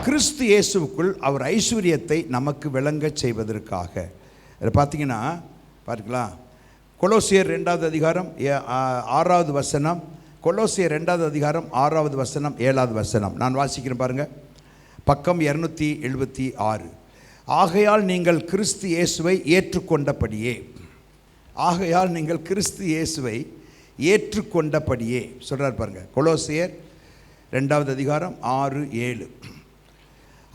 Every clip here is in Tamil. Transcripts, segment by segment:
கிறிஸ்து இயேசுவுக்குள் அவர் ஐஸ்வர்யத்தை நமக்கு விளங்க செய்வதற்காக. பார்த்தீங்கன்னா பார்க்கலாம், கொலோசியர் 2வது அதிகாரம் 6வது வசனம், கொலோசியர் 2வது அதிகாரம் 6வது வசனம் 7வது வசனம் நான் வாசிக்கிறேன் பாருங்கள். பக்கம் 276. ஆகையால் நீங்கள் கிறிஸ்து இயேசுவை ஏற்றுக்கொண்டபடியே, ஆகையால் நீங்கள் கிறிஸ்து இயேசுவை ஏற்றுக்கொண்டபடியே சொல்கிறார் பாருங்கள். கொலோசியர் 2வது அதிகாரம் 6-7.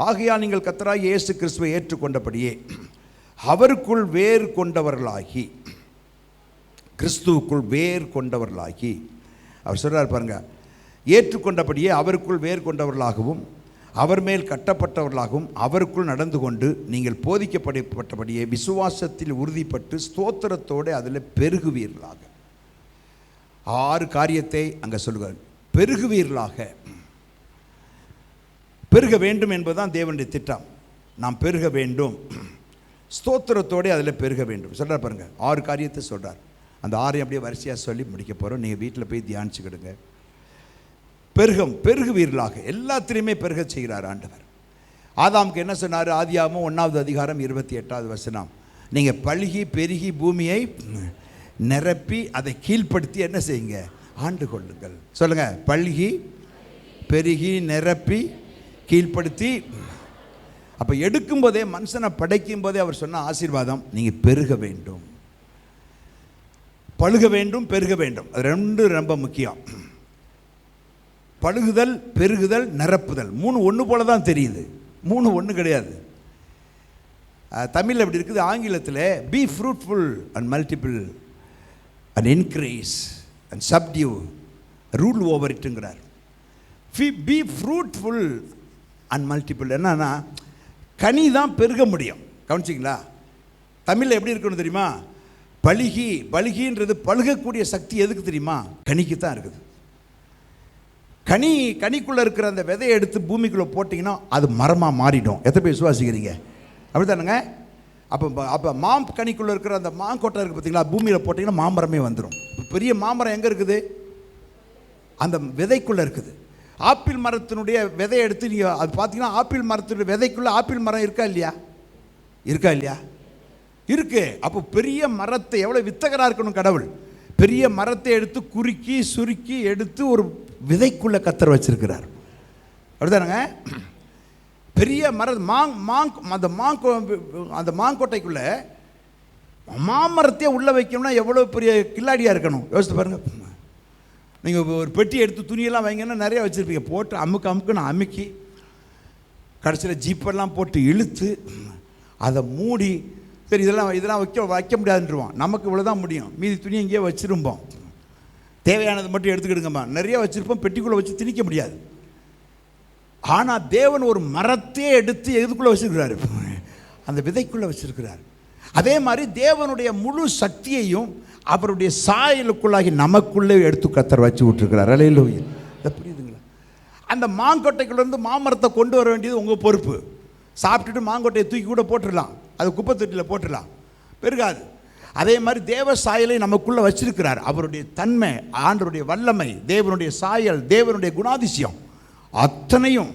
ஆகையால் நீங்கள் கர்த்தராகிய இயேசு கிறிஸ்துவை ஏற்றுக்கொண்டபடியே அவருக்குள் வேறு கொண்டவர்களாகி, கிறிஸ்துவுக்குள் வேறு கொண்டவர்களாகி, அவர் சொல்கிறார் பாருங்க, ஏற்றுக்கொண்டபடியே அவருக்குள் வேறு கொண்டவர்களாகவும் அவர் மேல் கட்டப்பட்டவர்களாகவும் அவருக்குள் நடந்து கொண்டு நீங்கள் போதிக்கப்பட்டபடியே விசுவாசத்தில் உறுதிப்பட்டு ஸ்தோத்திரத்தோடு அதில் பெருகுவீர்களாக. 6 காரியத்தை அங்கே சொல்லுவார். பெருகுவீர்களாக, பெருக வேண்டும் என்பதுதான் தேவனுடைய திட்டம். நாம் பெருக வேண்டும், ஸ்தோத்திரத்தோடு அதில் பெருக வேண்டும் சொல்கிறார் பாருங்கள். 6 காரியத்தை சொல்கிறார். அந்த 6 அப்படியே வரிசையாக சொல்லி முடிக்க போகிறோம். நீங்கள் வீட்டில் போய் தியானிச்சுக்கிடுங்க. பெருகுவீர்களாக, எல்லாத்திலையுமே பெருக செய்கிறார் ஆண்டவர். ஆதாமுக்கு என்ன சொன்னார்? ஆதியாகமம் 1வது அதிகாரம் 28வது வசனம், நீங்கள் பழுகி பெருகி பூமியை நிரப்பி அதை கீழ்ப்படுத்தி என்ன செய்யுங்க? ஆண்டு கொள்ளுங்கள். சொல்லுங்கள், பழுகி பெருகி நிரப்பி கீழ்ப்படுத்தி. அப்போ எடுக்கும்போதே, மனுஷனை படைக்கும் போதே அவர் சொன்ன ஆசீர்வாதம், நீங்கள் பெருக வேண்டும், பழுக வேண்டும், பெருக வேண்டும். அது 2 ரொம்ப முக்கியம். பழுகுதல், பெருகுதல், நிரப்புதல் 3 ஒன்று போல தான் தெரியுது. 3 ஒன்று கிடையாது. தமிழில் எப்படி இருக்குது, ஆங்கிலத்தில் be fruitful and multiple and increase and subdue rule over இட்டுங்கிறார். பி ஃப்ரூட்ஃபுல் அண்ட் மல்டிபிள் என்னன்னா, கனி தான் பெருக முடியும். கவனிச்சிங்களா? தமிழில் எப்படி இருக்கணும் தெரியுமா? பழுகின்றது பழுகக்கூடிய சக்தி எதுக்கு தெரியுமா? கனிக்கு தான் இருக்குது. கனிக்குள்ளே இருக்கிற அந்த விதையை எடுத்து பூமிக்குள்ளே போட்டிங்கன்னா அது மரமாக மாறிடும். எத்தனை பேர் விசுவாசிக்கிறீங்க? அப்படி தானுங்க? அப்போ கனிக்குள்ளே இருக்கிற அந்த மாங்கொட்டை இருக்குது பார்த்தீங்களா, பூமியில் போட்டிங்கன்னா மாமரமே வந்துடும். பெரிய மாமரம் எங்கே இருக்குது? அந்த விதைக்குள்ளே இருக்குது. ஆப்பிள் மரத்தினுடைய விதையை எடுத்து நீங்கள் அது பார்த்தீங்கன்னா, ஆப்பிள் மரத்தினுடைய விதைக்குள்ளே ஆப்பிள் மரம் இருக்கா இல்லையா? இருக்கு. அப்போ பெரிய மரத்தை, எவ்வளோ வித்தகராக இருக்கணும் கடவுள்! பெரிய மரத்தை எடுத்து குறுக்கி சுருக்கி எடுத்து ஒரு விதைக்குள்ளே கத்தர் வச்சிருக்கிறார். அப்படிதானுங்க? பெரிய அந்த மாங்கொட்டைக்குள்ளே மாமரத்தையே உள்ளே வைக்கணும்னா எவ்வளோ பெரிய கில்லாடியாக இருக்கணும், யோசித்து பாருங்கள். நீங்கள் ஒரு பெட்டி எடுத்து துணியெல்லாம் வைங்கன்னா நிறையா வச்சுருப்பீங்க. போட்டு அமுக்குன்னு அமுக்கி கடைசியில் ஜீப்பெல்லாம் போட்டு இழுத்து அதை மூடி, சரி இதெல்லாம் வைக்க முடியாதுன்றோம். நமக்கு இவ்வளோ தான் முடியும், மீதி துணி எங்கேயோ வச்சுருப்போம். தேவையானது மட்டும் எடுத்துக்கிடுங்கம்மா. நிறைய வச்சுருப்போம், பெட்டிக்குள்ளே வச்சு திணிக்க முடியாது. ஆனால் தேவன் ஒரு மரத்தையே எடுத்து எதுக்குள்ளே வச்சுருக்கிறாரு? அந்த விதைக்குள்ளே வச்சுருக்கிறார். அதே மாதிரி தேவனுடைய முழு சக்தியையும் அவருடைய சாயலுக்குள்ளாகி நமக்குள்ளே எடுத்து கத்தர் வச்சு விட்டுருக்கிறார். அல்லேலூயா. இதை புரியுதுங்களா? அந்த மாங்கொட்டைக்குள்ளேருந்து மாமரத்தை கொண்டு வர வேண்டியது உங்கள் பொறுப்பு. சாப்பிட்டுட்டு மாங்கொட்டையை தூக்கி கூட போட்டுடலாம், அது குப்பை தொட்டியில் போட்டுடலாம், பெருகாது. அதே மாதிரி தேவ சாயலை நமக்குள்ளே வச்சிருக்கிறார். அவருடைய தன்மை, ஆண்டவருடைய வல்லமை, தேவனுடைய சாயல், தேவனுடைய குணாதிசயம் அத்தனையும்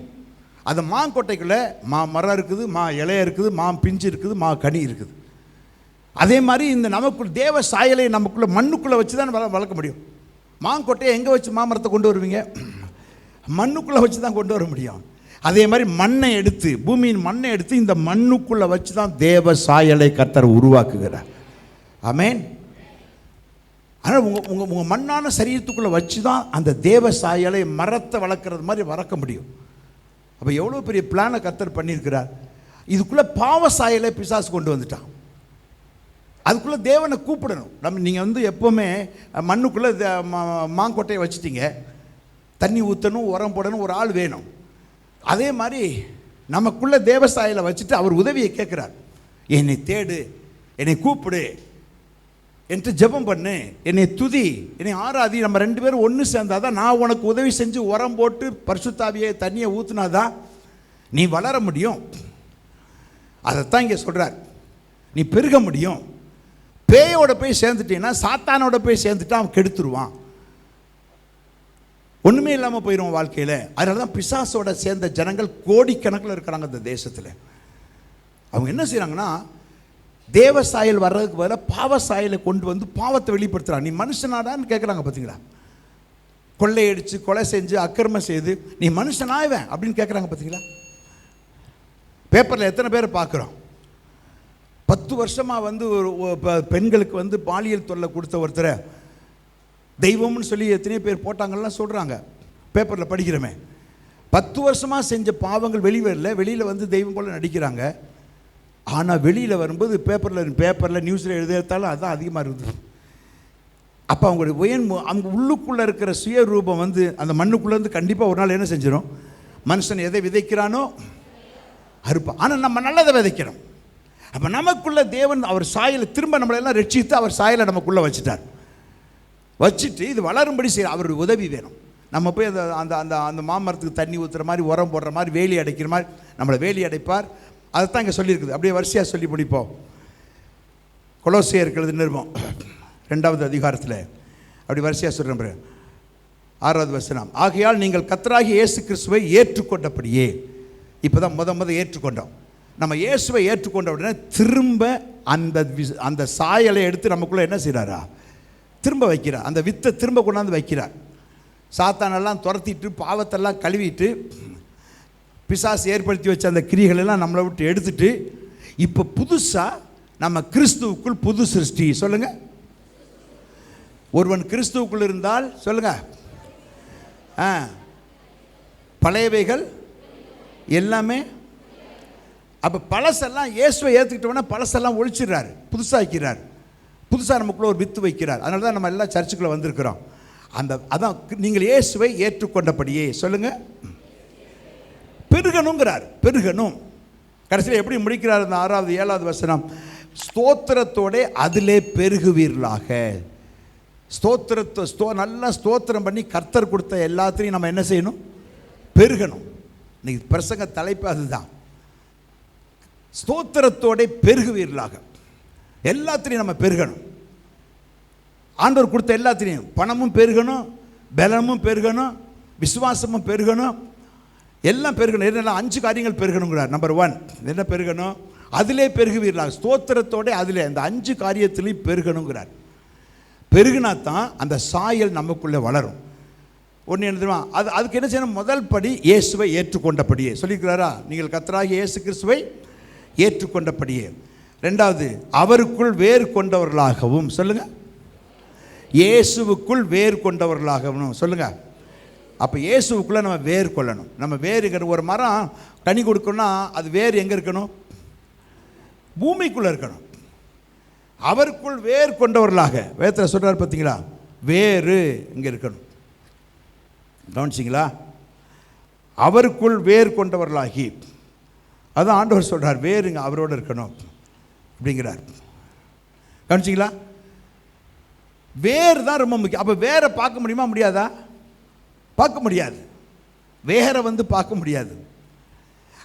அந்த மாங்கொட்டைக்குள்ளே மரம் இருக்குது, இலைய இருக்குது, பிஞ்சு இருக்குது, கனி இருக்குது. அதே மாதிரி இந்த நமக்குள் தேவ சாயலை நமக்குள்ளே மண்ணுக்குள்ளே வச்சு தான் வளர்க்க முடியும். மாங்கொட்டையை எங்கே வச்சு மாமரத்தை கொண்டு வருவீங்க? மண்ணுக்குள்ளே வச்சு தான் கொண்டு வர முடியும். அதே மாதிரி மண்ணை எடுத்து, பூமியின் மண்ணை எடுத்து இந்த மண்ணுக்குள்ளே வச்சு தான் தேவ சாயலை கர்த்தர் உருவாக்குகிறார். ஆமென். ஆனால் உங்கள் மண்ணான சரீரத்துக்குள்ளே வச்சு தான் அந்த தேவ சாயலை, மரத்தை வளர்க்குறது மாதிரி வளர்க்க முடியும். அப்போ எவ்வளோ பெரிய பிளானை கர்த்தர் பண்ணியிருக்கிறார். இதுக்குள்ளே பாவ சாயலை பிசாசு கொண்டு வந்துட்டான். அதுக்குள்ளே தேவனை கூப்பிடணும். நீங்கள் எப்போவுமே மண்ணுக்குள்ளே மாங்கொட்டையை வச்சுட்டீங்க, தண்ணி ஊற்றணும், உரம் போடணும், ஒரு ஆள் வேணும். அதே மாதிரி நமக்குள்ளே தேவசாயில வச்சுட்டு அவர் உதவியை கேட்குறார். என்னை தேடு, என்னை கூப்பிடு, என்கிட்ட ஜெபம் பண்ணு, என்னை துதி, என்னை ஆராதி. நம்ம 2 பேரும் ஒன்று சேர்ந்தாதான் நான் உனக்கு உதவி செஞ்சு உரம் போட்டு பரிசுத்தாவியை தண்ணியை ஊற்றுனாதான் நீ வளர முடியும். அதைத்தான் இங்கே சொல்கிறார். நீ பெருக முடியும். பேயோட போய் சேர்ந்துட்டீங்கன்னா, சாத்தானோட போய் சேர்ந்துட்டா அவன் கெடுத்துருவான், ஒன்றுமே இல்லாமல் போயிடும் வாழ்க்கையில். அதனால தான் பிசாசோட சேர்ந்த ஜனங்கள் கோடிக்கணக்கில் இருக்கிறாங்க இந்த தேசத்தில். அவங்க என்ன செய்கிறாங்கன்னா, தேவ சாயல் வர்றதுக்கு பதிலாக பாவ சாயலை கொண்டு வந்து பாவத்தை வெளிப்படுத்துகிறாங்க. நீ மனுஷனாடான்னு கேட்குறாங்க பார்த்தீங்களா? கொள்ளையடிச்சு, கொலை செஞ்சு, அக்கிரமம் செய்து நீ மனுஷனாவேன் அப்படின்னு கேட்குறாங்க பார்த்தீங்களா? பேப்பரில் எத்தனை பேர் பார்க்குறோம்? 10 வருஷமாக ஒரு பெண்களுக்கு பாலியல் தொல்லை கொடுத்த ஒருத்தரை தெய்வம்னு சொல்லி எத்தனையோ பேர் போட்டாங்கலாம் சொல்கிறாங்க, பேப்பரில் படிக்கிறோமே. 10 வருஷமாக செஞ்ச பாவங்கள் வெளியில் தெய்வம் போல் நடிக்கிறாங்க. ஆனால் வெளியில் வரும்போது பேப்பரில் நியூஸில் எழுதித்தாலும் அதுதான் அதிகமாக இருக்குது. அப்போ அவங்களுடைய அவங்க உள்ளுக்குள்ளே இருக்கிற சுய ரூபம் அந்த மண்ணுக்குள்ளேருந்து கண்டிப்பாக ஒரு நாள் என்ன செஞ்சிடும்? மனுஷன் எதை விதைக்கிறானோ அறுப்பான். ஆனால் நம்ம நல்லதை விதைக்கிறோம். அப்போ நமக்குள்ள தேவன் அவர் சாயலை திரும்ப நம்மளெல்லாம் ரட்சித்து அவர் சாயலை நமக்குள்ளே வச்சுட்டு இது வளரும்படி செய்ய அவருடைய உதவி வேணும். நம்ம போய் அந்த அந்த அந்த மாமரத்துக்கு தண்ணி ஊற்றுற மாதிரி, உரம் போடுற மாதிரி, வேலி அடைக்கிற மாதிரி நம்மளை வேலி அடைப்பார். அதைத்தான் இங்கே சொல்லியிருக்குது. அப்படியே வரிசையாக சொல்லி முடிப்போம். கொலோசியர் இருக்கிறது நிருபம் 2வது அதிகாரத்தில் அப்படி வரிசையாக சொல்கிறேன். 6வது வசனம். ஆகையால் நீங்கள் கர்த்தராகிய இயேசு கிறிஸ்துவை ஏற்றுக்கொண்டபடியே, இப்போ தான் முத ஏற்றுக்கொண்டோம். நம்ம இயேசுவை ஏற்றுக்கொண்ட உடனே திரும்ப அந்த சாயலை எடுத்து நமக்குள்ளே என்ன செய்கிறாரா? திரும்ப வைக்கிறார். அந்த வித்தை திரும்ப கொண்டாந்து வைக்கிறார். சாத்தானெல்லாம் துரத்திட்டு, பாவத்தெல்லாம் கழுவிட்டு, பிசாசு ஏற்படுத்தி வச்ச அந்த கிரியைகளெல்லாம் நம்மளை விட்டு எடுத்துட்டு, இப்போ புதுசாக நம்ம கிறிஸ்துவுக்குள் புது சிருஷ்டி. சொல்லுங்கள். ஒருவன் கிறிஸ்துவுக்குள் இருந்தால் சொல்லுங்கள், பழையவைகள் எல்லாமே. அப்போ பழசெல்லாம் இயேசுவை ஏற்றுக்கிட்டோன்னா பழசெல்லாம் ஒழிச்சிடுறாரு, புதுசாகிறார். புதுசாக நமக்குள்ளே ஒரு வித்து வைக்கிறார். அதனால தான் நம்ம எல்லாம் சர்ச்சுக்குள்ளே வந்திருக்கிறோம். அதான் நீங்கள் இயேசுவை ஏற்றுக்கொண்டபடியே சொல்லுங்கள் பெருகணுங்கிறார். பெருகணும். கடைசியில் எப்படி முடிக்கிறார்? அந்த 6வது 7வது வசனம். ஸ்தோத்திரத்தோட அதிலே பெருகுவீர்களாக. நல்லா ஸ்தோத்திரம் பண்ணி கர்த்தர் கொடுத்த எல்லாத்தையும் நம்ம என்ன செய்யணும்? பெருகணும். இன்னைக்கு பிரசங்க தலைப்பு அதுதான். ஸ்தோத்திரத்தோட பெருகுவீர்களாக. எல்லாத்திலையும் நம்ம பெருகணும். ஆண்டவர் கொடுத்த எல்லாத்திலையும் பணமும் பெருகணும், பலமும் பெருகணும், விசுவாசமும் பெருகணும், எல்லாம் பெருகணும். என்னெல்லாம் 5 காரியங்கள் பெருகணுங்கிறார். நம்பர் 1 என்ன பெருகணும்? அதிலே பெருகுவீர்களாக. ஸ்தோத்திரத்தோட அதிலே அந்த 5 காரியத்திலையும் பெருகணுங்கிறார். பெருகினா தான் அந்த சாயல் நமக்குள்ளே வளரும். ஒன்று என்ன தெரியுமா? அதுக்கு என்ன செய்யணும்? முதல் படி இயேசுவை ஏற்றுக்கொண்டபடியே சொல்லியிருக்கிறாரா? நீங்கள் கர்த்தராகிய இயேசு கிறிஸ்துவை ஏற்றுக்கொண்டபடியே. 2வது அவருக்குள் வேறு கொண்டவர்களாகவும். சொல்லுங்க. இயேசுவுக்குள் வேறு கொண்டவர்களாகவும். சொல்லுங்க. அப்போ இயேசுவுக்குள்ளே நம்ம வேறு கொள்ளணும். நம்ம வேறுங்கிற ஒரு மரம் கனி கொடுக்கணும்னா அது வேறு எங்கே இருக்கணும்? பூமிக்குள்ளே இருக்கணும். அவருக்குள் வேறு கொண்டவர்களாக வேதத்தில் சொல்கிறார் பார்த்தீங்களா? வேறு இங்கே இருக்கணும். கவனிச்சிங்களா? அவருக்குள் வேறு கொண்டவர்களாகி, அதான் ஆண்டவர் சொல்கிறார், வேறுங்க அவரோடு இருக்கணும் அப்படிங்கிறார். கவனிச்சிங்களா? வேறு தான் ரொம்ப முக்கியம். அப்போ வேற பார்க்க முடியுமா? முடியாதா? பார்க்க முடியாது. வேற பார்க்க முடியாது.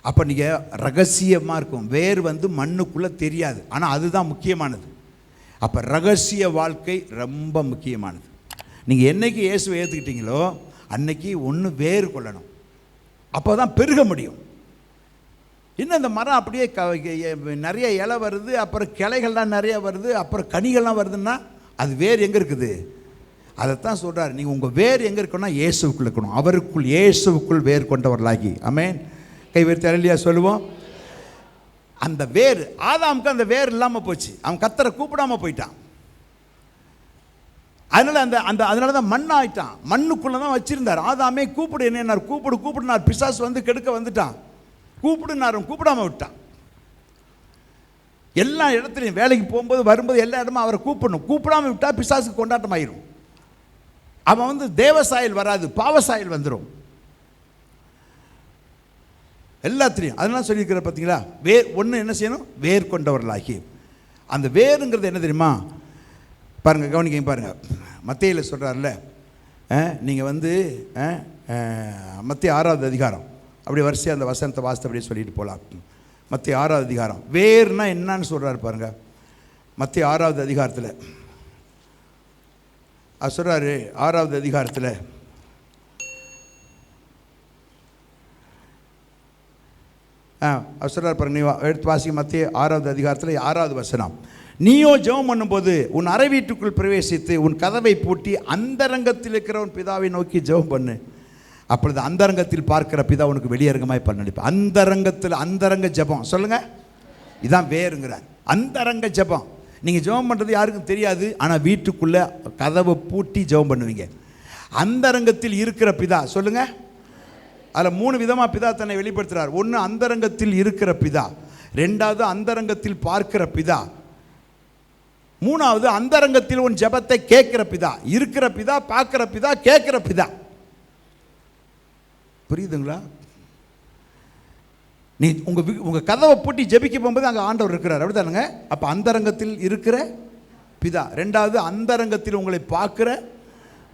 அப்போ நீங்கள் ரகசியமாக இருக்கும். வேறு மண்ணுக்குள்ளே தெரியாது, ஆனால் அதுதான் முக்கியமானது. அப்போ ரகசிய வாழ்க்கை ரொம்ப முக்கியமானது. நீங்கள் என்னைக்கு இயேசுவை ஏற்றுக்கிட்டீங்களோ அன்னைக்கு ஒன்று வேறு கொள்ளணும். அப்போ தான் பெருக முடியும். இன்னும் இந்த மரம் அப்படியே நிறைய இலை வருது, அப்புறம் கிளைகள்லாம் நிறைய வருது, அப்புறம் கனிகள்லாம் வருதுன்னா அது வேறு எங்கே இருக்குது? அதைத்தான் சொல்கிறார். நீங்கள் உங்கள் வேறு எங்கே இருக்கணும்னா இயேசுக்குள்ளே இருக்கணும். அவருக்குள், இயேசுக்குள் வேறு கொண்டவர்களாகி. ஆமென். கை வைத்து அல்லேலூயா சொல்லுவோம். அந்த வேர், ஆதாமுக்கு அந்த வேர் இல்லாமல் போச்சு. அவன் கர்த்தரை கூப்பிடாம போயிட்டான். அதனால தான் மண் ஆயிட்டான். மண்ணுக்குள்ள தான் வச்சிருந்தார். ஆதாமே கூப்பிடு என்ன கூப்பிடுனார். பிசாசு வந்து கெடுக்க வந்துட்டான். கூப்பிடுனாரும் கூப்பிடாம விட்டான். எல்லா இடத்துலையும் வேலைக்கு போகும்போது வரும்போது எல்லா இடமும் அவரை கூப்பிடணும். கூப்பிடாம விட்டா பிசாசுக்கு கொண்டாட்டம் ஆயிரும். அவன் வந்து தேவசாயல் வராது, பாவசாயல் வந்துடும் எல்லாத்துலேயும். அதனால சொல்லியிருக்கிற பார்த்தீங்களா, வேர் ஒன்று என்ன செய்யணும், வேர் கொண்டவர்களாகி. அந்த வேருங்கிறது என்ன தெரியுமா பாருங்கள், கவனிக்க பாருங்கள். மத்தேயில சொல்கிறார்ல, நீங்கள் வந்து மத்தேயு 6வது அதிகாரம் அப்படி வரிசையாக அந்த வசனத்தை வாசித்து அப்படியே சொல்லிட்டு போகலாம். மத்தேயு 6வது அதிகாரம் வேர்னா என்னன்னு சொல்கிறாரு பாருங்க. மத்தேயு 6வது அதிகாரத்தில் அது சொல்கிறாரு. 6வது அதிகாரத்தில் சொல்கிறார் பாருங்க. நீ எடுத்து வாசிக்க. மத்தேயு 6வது அதிகாரத்தில் 6வது வசனம். நீயோ ஜெபம் பண்ணும்போது உன் அறை வீட்டுக்குள் பிரவேசித்து உன் கதவை பூட்டி அந்தரங்கத்தில் இருக்கிற உன் பிதாவை நோக்கி ஜெபம் பண்ணு. அப்பொழுது அந்தரங்கத்தில் பார்க்கிற பிதா உனக்கு வெளியரங்கமாய் பலனளிப்பார். அந்தரங்கத்தில், அந்தரங்க ஜெபம் சொல்லுங்க, இதான் வேறுங்கிறார். அந்தரங்க ஜெபம். நீங்கள் ஜெபம் பண்ணுறது யாருக்கும் தெரியாது, ஆனால் வீட்டுக்குள்ளே கதவை பூட்டி ஜெபம் பண்ணுவீங்க. அந்தரங்கத்தில் இருக்கிற பிதா சொல்லுங்க. அதில் 3 விதமாக பிதா தன்னை வெளிப்படுத்துகிறார். ஒன்று அந்தரங்கத்தில் இருக்கிற பிதா, 2வது அந்தரங்கத்தில் பார்க்கிற பிதா, 3வது அந்தரங்கத்தில் உன் ஜெபத்தை கேட்கிற பிதா. இருக்கிற பிதா, பார்க்கிற பிதா, கேட்கிற பிதா. புரியுதுங்களா? நீ உங்கள் கதவை பூட்டி ஜெபிக்க போகும்போது அங்கே ஆண்டவர் இருக்கிறார், அப்படி தானுங்க. அப்போ அந்தரங்கத்தில் இருக்கிற பிதா. 2வது அந்தரங்கத்தில் உங்களை பார்க்குற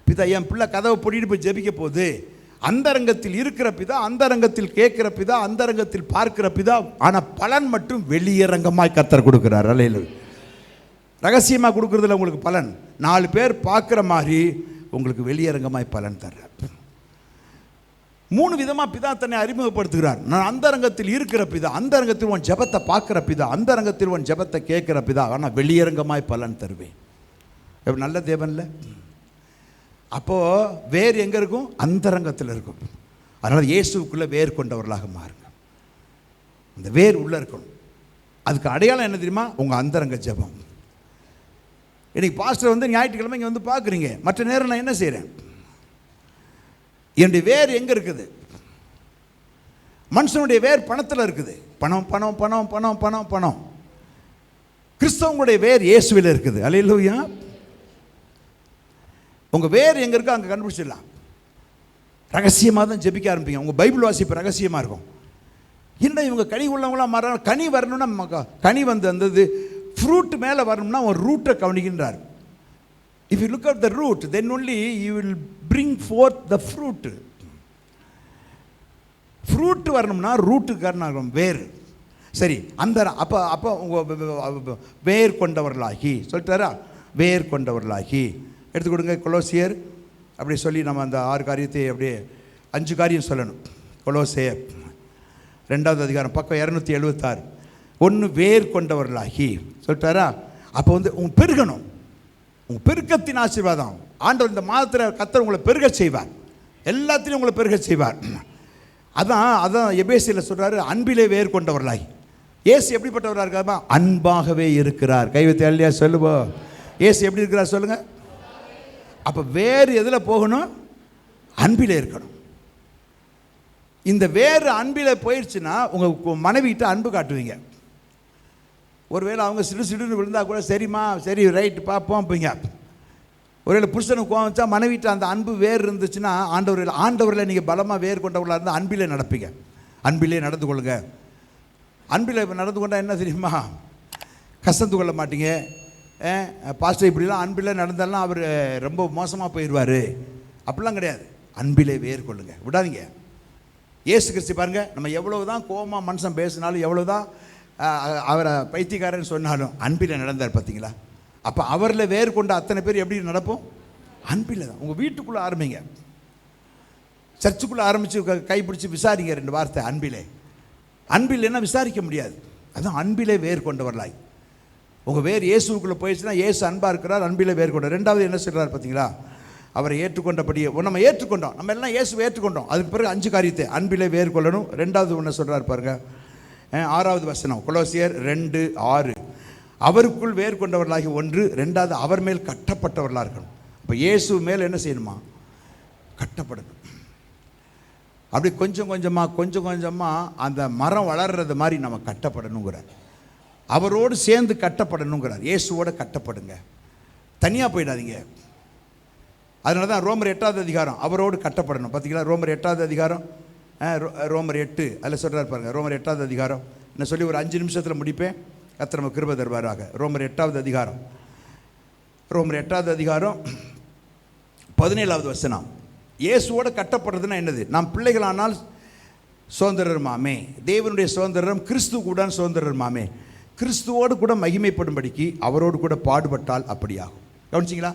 பிதா. என் பிள்ளை கதவை பூட்டிட்டு போய் ஜெபிக்க போகுது. அந்தரங்கத்தில் இருக்கிற பிதா, அந்தரங்கத்தில் கேட்கிற பிதா, அந்தரங்கத்தில் பார்க்கிற பிதா. ஆனால் பலன் மட்டும் வெளியரங்கமாய் கர்த்தர் கொடுக்குறார். அல்லேலூயா. ரகசியமாக கொடுக்குறதுல உங்களுக்கு பலன் 4 பேர் பார்க்குற மாதிரி உங்களுக்கு வெளியரங்கமாய் பலன் தர்றார். 3 விதமாக பிதா தன்னை அறிமுகப்படுத்துகிறார். நான் அந்தரங்கத்தில் இருக்கிற பிதா, அந்தரங்கத்தில் உன் ஜெபத்தை பார்க்குற பிதா, அந்தரங்கத்தில் உன் ஜெபத்தை கேட்குற பிதா, ஆனால் வெளியரங்கமாய் பலன் தருவேன். எப்படி நல்ல தேவன்ல. அப்போது வேர் எங்கே இருக்கும், அந்தரங்கத்தில் இருக்கும். அதனால் இயேசுக்குள்ளே வேர் கொண்டவர்களாக மாறுங்க. அந்த வேர் உள்ளே இருக்கணும். அதுக்கு அடையாளம் என்ன தெரியுமா, உங்கள் அந்தரங்க ஜெபம். இன்னைக்கு பாஸ்டர் வந்து ஞாயிற்றுக்கிழமை இங்கே வந்து பார்க்குறீங்க, மற்ற நேரம் நான் என்ன செய்கிறேன், என்னுடைய வேர் எங்கே இருக்குது? மனுஷனுடைய வேர் பணத்தில் இருக்குது. பணம் பணம் பணம் பணம் பணம் பணம். கிறிஸ்தவங்களுடைய வேர் இயேசுவில் இருக்குது. அல்லேலூயா. உங்கள் வேர் எங்கே இருக்கோ அங்கே கண்டுபிடிச்சிடலாம். ரகசியமாக தான் ஜெபிக்க ஆரம்பிங்க. உங்கள் பைபிள் வாசிப்பு ரகசியமாக இருக்கும். என்ன இவங்க கனி உள்ளவங்களாம் மாற, கனி வரணும்னா கனி வந்து அந்த ஃப்ரூட் மேலே வரணும்னா ஒரு ரூட்டை கவனிக்கின்றார். If you look at the root, then only you will bring forth the fruit. Fruit வரணும்னா ரூட்டுக்கு காரணம் வேர். சரி, அந்த அப்போ உங்கள் வேர் கொண்டவர்களாகி சொல்லிட்டாரா, வேர் கொண்டவர்களாகி எடுத்து கொடுங்க. கொலோசியர் அப்படி சொல்லி நம்ம அந்த 6 காரியத்தை அப்படியே 5 காரியம் சொல்லணும். கொலோசியர் 2வது அதிகாரம் பக்கம் 276. 1 வேர் கொண்டவர்களாகி சொல்லிட்டாரா. அப்போ வந்து உங்க பெருகணும். உங்கள் பெருக்கத்தின் ஆசீர்வாதம். ஆண்டவர் இந்த மாதத்தில் கர்த்தர் உங்களை பெருக செய்வார். எல்லாத்திலையும் உங்களை பெருக செய்வார். அதான் எபேசியில் சொல்கிறாரு, அன்பிலே வேர் கொண்டவர்களாகி. இயேசு எப்படிப்பட்டவராக இருக்காருமா, அன்பாகவே இருக்கிறார். கைவித்து இல்லையா சொல்லுவோம். இயேசு எப்படி இருக்கிறார் சொல்லுங்க. அப்போ வேறு எதில் போகணும், அன்பிலே இருக்கணும். இந்த வேறு அன்பிலே போயிடுச்சுன்னா உங்கள் மனைவிகிட்ட அன்பு காட்டுவீங்க. ஒருவேளை அவங்க சிடுன்னு விழுந்தால் கூட சரிம்மா சரி ரைட்டு பார்ப்போம் போய்ங்க. ஒருவேளை புருஷனுக்கு கோவம் வச்சா மனைவிட்ட அந்த அன்பு வேர் இருந்துச்சுன்னா ஆண்டவரில் நீங்கள் பலமாக வேர் கொண்டவர்களாக இருந்தால் அன்பிலே நடப்பீங்க. அன்பிலே நடந்து கொள்ளுங்க. அன்பில் நடந்து கொண்டால் என்ன தெரியுமா, கசந்து கொள்ள மாட்டீங்க. பாஸ்டர் இப்படிலாம் அன்பில் நடந்தாலும் அவர் ரொம்ப மோசமாக போயிடுவார் அப்படிலாம் கிடையாது. அன்பிலே வேர் கொள்ளுங்க, விடாதீங்க. இயேசு கிறிஸ்து பாருங்கள், நம்ம எவ்வளோ தான் கோபமாக மனுஷன் பேசினாலும், எவ்வளோ தான் அவரை பைத்தியக்காரன்னு சொன்னாலும் அன்பில் நடந்தார் பார்த்தீங்களா. அப்போ அவரில் வேர் கொண்ட அத்தனை பேர் எப்படி நடப்போம், அன்பில் தான். உங்கள் வீட்டுக்குள்ளே ஆரம்பிங்க, சர்ச்சுக்குள்ளே ஆரம்பித்து கைப்பிடிச்சி விசாரிங்க 2 வார்த்தை அன்பிலே. அன்பில் என்ன விசாரிக்க முடியாது. அதுதான் அன்பிலே வேர் கொண்டவர்களாய். உங்கள் வேர் இயேசுக்குள்ளே போயிடுச்சுன்னா இயேசு அன்பாக இருக்கிறார், அன்பிலே வேர் கொண்டார். 2வது என்ன சொல்கிறார் பார்த்தீங்களா, அவரை ஏற்றுக்கொண்டபடியே நம்ம ஏற்றுக்கொண்டோம், நம்ம எல்லாம் இயேசுவை ஏற்றுக்கொண்டோம். அதுக்கு பிறகு 5 காரியத்தை அன்பிலே வேறு கொள்ளணும். 2வது ஒன்று சொல்கிறார் பாருங்க, 6வது வசனம், கொலோசியர் 2:6. அவருக்குள் வேறு கொண்டவர்களாகி 1, 2வது அவர் மேல் கட்டப்பட்டவர்களாக இருக்கணும். இப்போ இயேசு மேல் என்ன செய்யணுமா? கட்டப்படணும். அப்படி கொஞ்சம் கொஞ்சமாக அந்த மரம் வளர்றது மாதிரி நம்ம கட்டப்படணுங்கிறார். அவரோடு சேர்ந்து கட்டப்படணுங்கிறார். இயேசுவோடு கட்டப்படுங்க, தனியாக போயிடாதீங்க. அதனால தான் ரோமர் 8வது அதிகாரம் அவரோடு கட்டப்படணும். பார்த்தீங்களா? ரோமர் 8வது அதிகாரம், ரோமர் 8 அதில் சொல்கிறார் பாருங்கள். ரோமர் 8வது அதிகாரம் நான் சொல்லி ஒரு 5 நிமிஷத்தில் முடிப்பேன். கர்த்தர் நம்ம கிருபை தருவாராக. ரோமர் 8வது அதிகாரம், ரோமர் 8வது அதிகாரம் 17வது வசனம். இயேசுவோடு கட்டப்படுறதுன்னா என்னது? நாம் பிள்ளைகளானால் சுதந்திரமாமே, தேவனுடைய சுதந்திரம் கிறிஸ்து கூட சுதந்திரமாமே, கிறிஸ்துவோடு கூட மகிமைப்படும்படிக்கு அவரோடு கூட பாடுபட்டால் அப்படியாகும். கவனிச்சிங்களா?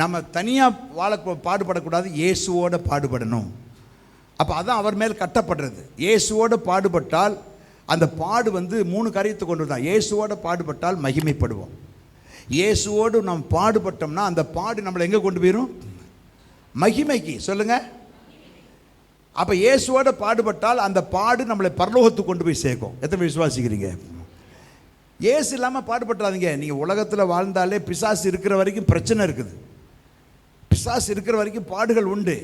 நம்ம தனியாக வாழ பாடுபடக்கூடாது, இயேசுவோடு பாடுபடணும். அப்போ அதான் அவர் மேல் கட்டப்படுறது. இயேசுவோடு பாடுபட்டால் அந்த பாடு 3 காரியத்தை கொண்டு தான். இயேசுவோடு பாடுபட்டால் மகிமைப்படுவோம். இயேசுவோடு நாம் பாடுபட்டோம்னா அந்த பாடு நம்மளை எங்கே கொண்டு போயிடும்? மகிமைக்கு. சொல்லுங்க. அப்போ இயேசுவோடு பாடுபட்டால் அந்த பாடு நம்மளை பரலோகத்துக்கு கொண்டு போய் சேர்க்கும். எத்தனை விசுவாசிக்கிறீங்க? இயேசு இல்லாமல் பாடுபட்டாதீங்க. நீங்கள் உலகத்தில் வாழ்ந்தாலே பிசாசு இருக்கிற வரைக்கும் பிரச்சனை இருக்குது, பிசாசு இருக்கிற வரைக்கும் பாடுகள் உண்டு.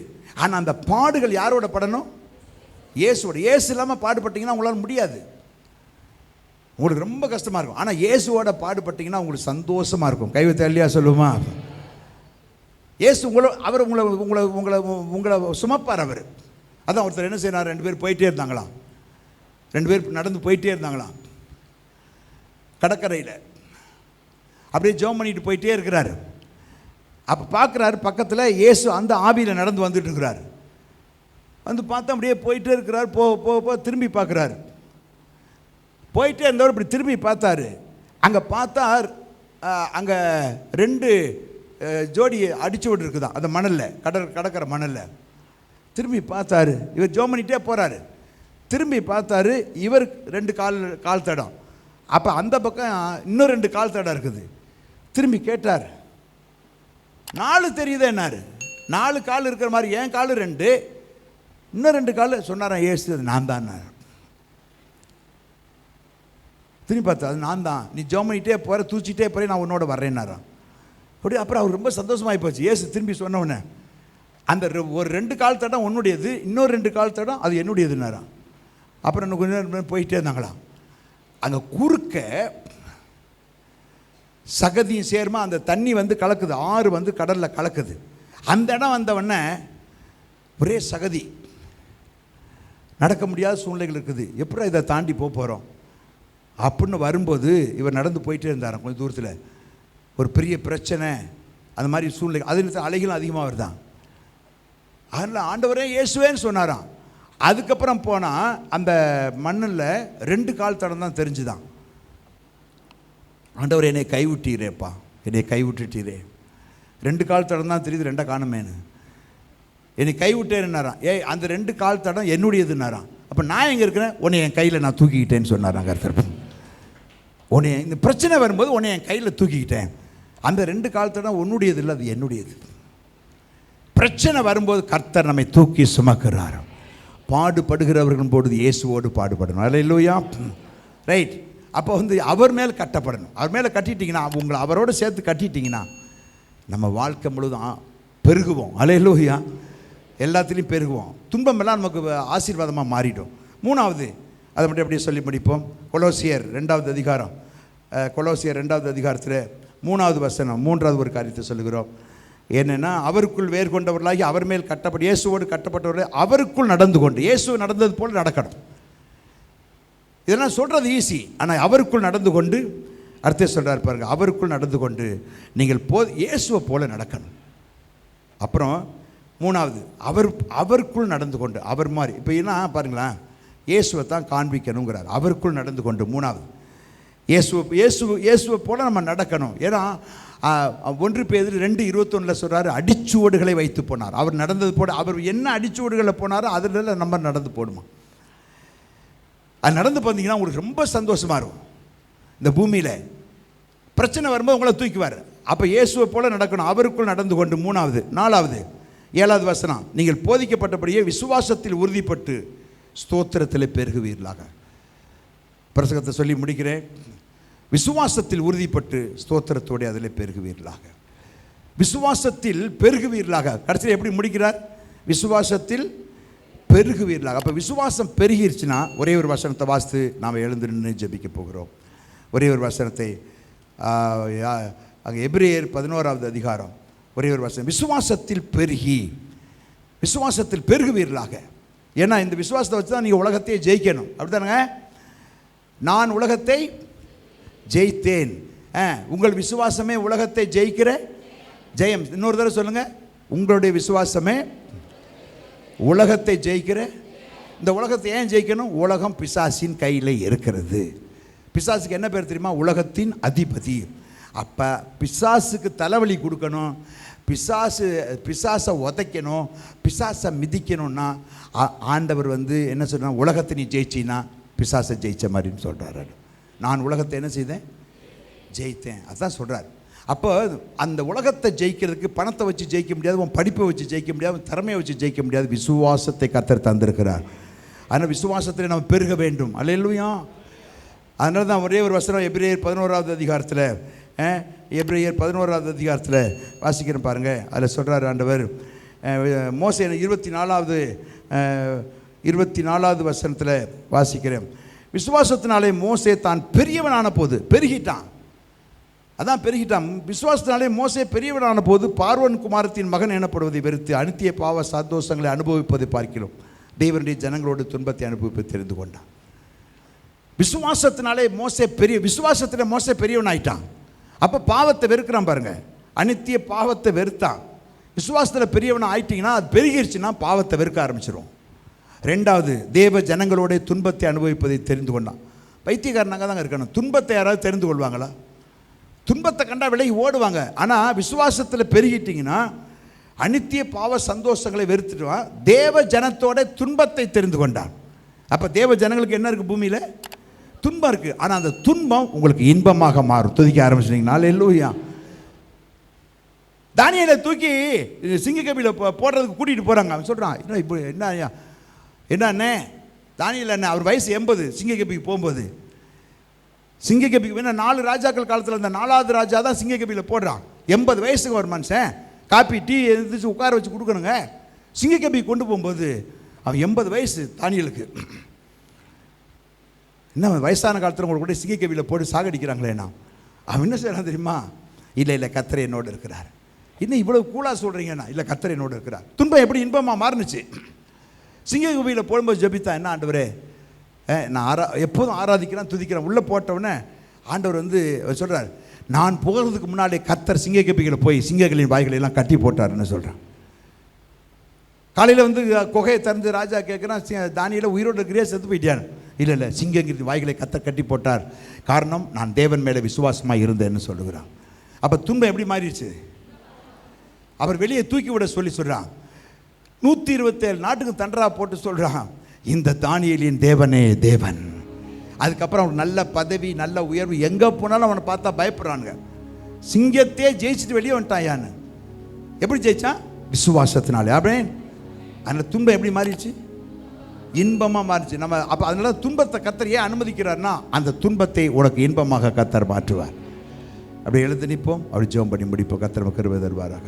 ஆனால் அந்த பாடுகள் யாரோட படணும்? இயேசுவோட. இயேசு இல்லாமல் பாடுபட்டீங்கன்னா உங்களால் முடியாது, உங்களுக்கு ரொம்ப கஷ்டமாக இருக்கும். ஆனால் இயேசுவோட பாடுபட்டீங்கன்னா உங்களுக்கு சந்தோஷமாக இருக்கும். கைவித்த இல்லையா சொல்லுமா? இயேசு அவர் உங்களை சுமப்பார். அவர் அதான் ஒருத்தர் என்ன செய்யறார், 2 பேர் போயிட்டே இருந்தாங்களாம். 2 பேர் நடந்து போயிட்டே இருந்தாங்களாம் கடற்கரையில். அப்படியே ஜெபம் பண்ணிட்டு போயிட்டே இருக்கிறாரு. அப்போ பார்க்குறாரு பக்கத்தில் இயேசு அந்த ஆவியில் நடந்து வந்துட்டு இருக்கிறார். வந்து பார்த்தா அப்படியே போயிட்டே இருக்கிறார். போ திரும்பி பார்க்குறாரு. போயிட்டே இருந்தவர் இப்படி திரும்பி பார்த்தாரு. அங்கே பார்த்தா அங்கே 2 ஜோடி அடிச்சு விட்டு இருக்குதான் அந்த மணலில், கடற்கரை மணலில். திரும்பி பார்த்தாரு. இவர் ஜெபம் பண்ணிகிட்டே போகிறாரு. திரும்பி பார்த்தாரு, இவர் 2 கால் தடம். அப்போ அந்த பக்கம் இன்னும் 2 கால் தடம் இருக்குது. திரும்பி கேட்டார், 4 தெரியுதே என்னாரு? 4 கால் இருக்கிற மாதிரி என் கால் 2, இன்னும் 2 கால் சொன்னாரான். ஏசு நான் தான். திரும்பி பார்த்தா அது நான் தான். நீ ஜெபம் பண்ணிகிட்டே போகிற, தூச்சிட்டே போகிற, நான் உன்னோட வர்றேன்னாரான். அப்படி அப்புறம் அவர் ரொம்ப சந்தோஷமாகி போச்சு. ஏசு திரும்பி சொன்னவொன்னே அந்த ஒரு 2 கால் தடம் உன்னுடையது, இன்னொரு 2 கால் தடம் அது என்னுடையதுன்னாரான். அப்புறம் இன்னும் கொஞ்சம் நேரம் போயிட்டே இருந்தாங்களாம். அங்கே குறுக்க சகதியும் சேர்மா அந்த தண்ணி கலக்குது, ஆறு கடலில் கலக்குது. அந்த இடம் வந்தவொடனே ஒரே சகதி, நடக்க முடியாத சூழ்நிலைகள் இருக்குது. எப்படி இதை தாண்டி போகிறோம் அப்படின்னு வரும்போது இவர் நடந்து போயிட்டே இருந்தாராம். கொஞ்சம் தூரத்தில் ஒரு பெரிய பிரச்சனை, அந்த மாதிரி சூழ்நிலை. அது அலைகளும் அதிகமாக வருதான். அதனால் ஆண்டவரே இயேசுவேன்னு சொன்னாராம். அதுக்கப்புறம் போனால் அந்த மண்ணில் 2 கால் தடம் தான் தெரிஞ்சுதான். ஆண்டவர் என்னை கைவிட்டீரேப்பா, என்னை கைவிட்டுட்டீரே. 2 கால் தடம் தான் தெரியுது, 2 காணுமேனு. என்னை கைவிட்டேன்னாராம். அந்த 2 கால் தடம் என்னுடையதுன்னாராம். அப்போ நான் எங்கே இருக்கிறேன்? உன்னை என் கையில் நான் தூக்கிக்கிட்டேன்னு சொன்னாராம் கர்த்தர். உன்னை இந்த பிரச்சனை வரும்போது உன்னை என் கையில் தூக்கிக்கிட்டேன். அந்த 2 கால் தடம் உன்னுடையது இல்லை, அது என்னுடையது. பிரச்சனை வரும்போது கர்த்தர் நம்மை தூக்கி சுமக்கிறார். பாடுபடுகிறவர்கள் போது இயேசுவோடு பாடுபடணும். அல்லேலூயா. ரைட். அப்போ அவர் மேல் கட்டப்படணும். அவர் மேலே கட்டிட்டிங்கன்னா, உங்களை அவரோடு சேர்த்து கட்டிட்டிங்கன்னா நம்ம வாழ்க்கை முழுதும் பெருகுவோம். அல்லேலூயா. எல்லாத்துலேயும் பெருகுவோம். துன்பமெல்லாம் நமக்கு ஆசீர்வாதமாக மாறிடும். 3வது அதை மட்டும் அப்படியே சொல்லி முடிப்போம். கொலோசியர் 2வது அதிகாரம், கொலோசியர் 2வது அதிகாரத்தில் 3வது வசனம், 3வது ஒரு காரியத்தை சொல்லுகிறோம். என்னென்னா, அவருக்குள் வேறு கொண்டவர்களாகி அவர் மேல் கட்டப்பட்டு, இயேசுவோடு கட்டப்பட்டவர்கள் அவருக்குள் நடந்து கொண்டு, இயேசு நடந்தது போல் நடக்கணும். இதெல்லாம் சொல்கிறது ஈஸி. ஆனால் அவருக்குள் நடந்து கொண்டு, அர்த்தம் சொல்கிறார் பாருங்க, அவருக்குள் நடந்து கொண்டு நீங்கள் இயேசுவை போல நடக்கணும். அப்புறம் 3வது அவருக்குள் நடந்து கொண்டு, அவர் மாதிரி. இப்போ என்ன பாருங்களேன், இயேசுவை தான் காண்பிக்கணுங்கிறார். அவருக்குள் நடந்து கொண்டு. 3வது இயேசுவை போல நம்ம நடக்கணும். ஏன்னா 1 பேதுரு 2:21 சொல்கிறாரு, அடிச்சுவடுகளை வைத்து போனார். அவர் நடந்தது போட, அவர் என்ன அடிச்சுவடுகளை போனாரோ அதில் நம்ம நடந்து போடுமா. அது நடந்து பார்த்தீங்கன்னா உங்களுக்கு ரொம்ப சந்தோஷமாக இருக்கும். இந்த பூமியில் பிரச்சனை வரும்போது உங்களை தூக்குவார். அப்போ இயேசுவை போல நடக்கணும், அவருக்குள் நடந்து கொண்டு. மூணாவது, நாலாவது, 7வது வசனம், நீங்கள் போதிக்கப்பட்டபடியே விசுவாசத்தில் உறுதிப்பட்டு ஸ்தோத்திரத்தில் பெருகுவீர்களாக. பிரசங்கத்தை சொல்லி முடிக்கிறேன். விசுவாசத்தில் உறுதிப்பட்டு ஸ்தோத்திரத்தோடு அதில் பெருகுவீர்களாக. விசுவாசத்தில் பெருகுவீர்களாக. கடைசியில் எப்படி முடிக்கிறார்? விசுவாசத்தில் பெருகுவீர்களாக. அப்போ விசுவாசம் பெருகிருச்சுன்னா ஒரே ஒரு வசனத்தை வாசித்து நாம் எழுந்து நின்று ஜெபிக்க போகிறோம். ஒரே ஒரு வசனத்தை, அங்கே எபிரேயர் 11வது அதிகாரம் ஒரே ஒரு வசனம், விசுவாசத்தில் பெருகி, விசுவாசத்தில் பெருகுவீர்களாக. ஏன்னா இந்த விசுவாசத்தை வச்சு தான் நீங்கள் உலகத்தையே ஜெயிக்கணும், அப்படித்தானுங்க? நான் உலகத்தை ஜெயித்தேன். உங்கள் விசுவாசமே உலகத்தை ஜெயிக்கிற ஜெயம். இன்னொரு தடவை சொல்லுங்கள், உங்களுடைய விசுவாசமே உலகத்தை ஜெயிக்கிற. இந்த உலகத்தை ஏன் ஜெயிக்கணும்? உலகம் பிசாசின் கையில் இருக்கிறது. பிசாசுக்கு என்ன பேர் தெரியுமா? உலகத்தின் அதிபதி. அப்போ பிசாசுக்கு தலைவலி கொடுக்கணும், பிசாசை உதைக்கணும், பிசாசை மிதிக்கணும்னா ஆண்டவர் என்ன சொன்னா, உலகத்தை நீ ஜெயிச்சின்னா பிசாசை ஜெயிச்ச மாதிரின்னு சொல்கிறாரு. நான் உலகத்தை என்ன செய்தேன்? ஜெயித்தேன். அதுதான் சொல்கிறார். அப்போ அந்த உலகத்தை ஜெயிக்கிறதுக்கு பணத்தை வச்சு ஜெயிக்க முடியாது, உன் படிப்பை வச்சு ஜெயிக்க முடியாது, உன் திறமையை வச்சு ஜெயிக்க முடியாது. விசுவாசத்தை கர்த்தர் தந்திருக்கிறார். அதனால் விசுவாசத்தில் நம்ம பெருக வேண்டும். அல்லேலூயா. அதனால தான் ஒரே ஒரு வசனம் எபிரேயர் 11வது அதிகாரத்தில், எபிரேயர் 11வது அதிகாரத்தில் வாசிக்கிறேன் பாருங்கள். அதில் சொல்கிறார் ஆண்டவர், மோசே 24வது வசனத்தில் வாசிக்கிறேன். விசுவாசத்தினாலே மோசே தான் பெரியவனான போது பெருகிட்டான். அதான் பெருகிட்டான். விசுவாசத்தினாலே மோசே பெரியவனான போது பார்வோன் குமாரத்தின் மகன் எனப்படுவதை வெறுத்து அனித்திய பாவ சந்தோஷங்களை அனுபவிப்பதை பார்க்கிறோம் தேவனுடைய ஜனங்களோடு துன்பத்தை அனுபவிப்பதை தெரிந்து கொண்டான். விசுவாசத்தினாலே விசுவாசத்தில் மோசே பெரியவன் ஆயிட்டான். அப்போ பாவத்தை வெறுக்கிறான் பாருங்க. அனித்திய பாவத்தை வெறுத்தான். விசுவாசத்தில் பெரியவன் ஆயிட்டீங்கன்னா, அது பெருகிருச்சுன்னா பாவத்தை வெறுக்க ஆரம்பிச்சிடும். ரெண்டாவது, தேவ ஜனங்களோட துன்பத்தை அனுபவிப்பதை தெரிந்து கொண்டான். பைத்தியக்காரனாக தாங்க இருக்கணும். துன்பத்தை யாராவது தெரிந்து கொள்வாங்களா? துன்பத்தை கண்டா விலகி ஓடுவாங்க. ஆனால் விசுவாசத்தில் பெருகிட்டிங்கன்னா அனித்திய பாவ சந்தோஷங்களை வெறுத்துடுவான். தேவ ஜனத்தோட துன்பத்தை தெரிந்து கொண்டான். அப்போ தேவ ஜனங்களுக்கு என்ன இருக்குது? பூமியில் துன்பம் இருக்குது. ஆனால் அந்த துன்பம் உங்களுக்கு இன்பமாக மாறும். துதிக்க ஆரம்பிச்சிட்டிங்கன்னா அல்லேலூயா. தானியேலை தூக்கி சிங்கக்கபியில் போடுறதுக்கு கூட்டிகிட்டு போகிறாங்க. அவன் சொல்கிறான், என்ன இப்போ என்னண்ணே தானியேல் என்ன, அவர் வயசு 80, சிங்கக்கபிக்கு போகும்போது. சிங்கக்கபிக்கு 4 ராஜாக்கள் காலத்தில் இந்த 4வது ராஜா தான் சிங்கக்கபியில் போடுறான். 80 வயசுக்கு ஒரு மனுஷன் காப்பி டீ எழுந்திரிச்சு உட்கார வச்சு கொடுக்கணுங்க. சிங்கக்கபிக்கு கொண்டு போகும்போது அவன் 80 வயசு தானியேலுக்கு. என்ன வயசான காலத்தில் உங்களுக்கு கூட சிங்கக்கபியில் போட்டு சாகடிக்கிறாங்களேண்ணா. அவன் என்ன செய்யறான் தெரியுமா? இல்லை கர்த்தர் என்னோடு இருக்கிறார். இன்னும் இவ்வளோ கூலாக சொல்கிறீங்கண்ணா. இல்லை, கர்த்தர் என்னோடு இருக்கிறார். துன்பம் எப்படி இன்பமாக மாறுனுச்சு? சிங்கக்கபியில் போடும்போது ஜெபித்தான், என்ன ஆண்டவரே, நான் எப்போதும் ஆராதிக்கிறேன் துதிக்கிறேன். உள்ளே போட்டவுடனே ஆண்டவர் சொல்கிறார், நான் போகிறதுக்கு முன்னாடி கர்த்தர் சிங்கக்கபிகளை போய் சிங்கங்களின் வாய்களெல்லாம் கட்டி போட்டார்னு சொல்கிறான். காலையில் குகையை திறந்து ராஜா கேட்குறான், தானியேல் உயிரோடு இருக்கிறியா, செத்து போயிட்டான்? இல்லை, சிங்கங்களின் வாய்களை கர்த்தர் கட்டி போட்டார். காரணம், நான் தேவன் மேலே விசுவாசமாக இருந்தேன்னு சொல்லுகிறான். அப்போ துன்பம் எப்படி மாறிடுச்சு? அவர் வெளியே தூக்கி விட சொல்கிறான். 127 நாட்டுக்கு தண்டரா போட்டு சொல்கிறான், இந்த தானியேலின் தேவனே தேவன். அதுக்கப்புறம் அவனுக்கு நல்ல பதவி, நல்ல உயர்வு. எங்கே போனாலும் அவனை பார்த்தா பயப்படுறானுங்க. சிங்கத்தையே ஜெயிச்சுட்டு வெளியே வந்துட்டான். யான்னு எப்படி ஜெயிச்சான்? விசுவாசத்தினாலே. அப்படியே அந்த துன்பம் எப்படி மாறிடுச்சு? இன்பமாக மாறிச்சு. நம்ம அப்போ அதனால துன்பத்தை கர்த்தர் ஏன் அனுமதிக்கிறார்னா, அந்த துன்பத்தை உனக்கு இன்பமாக கர்த்தர் மாற்றுவார். அப்படி எழுந்து நிற்போம். அப்படி ஜெபம் பண்ணி முடிப்போம். கர்த்தர் கிருபை தருவாராக.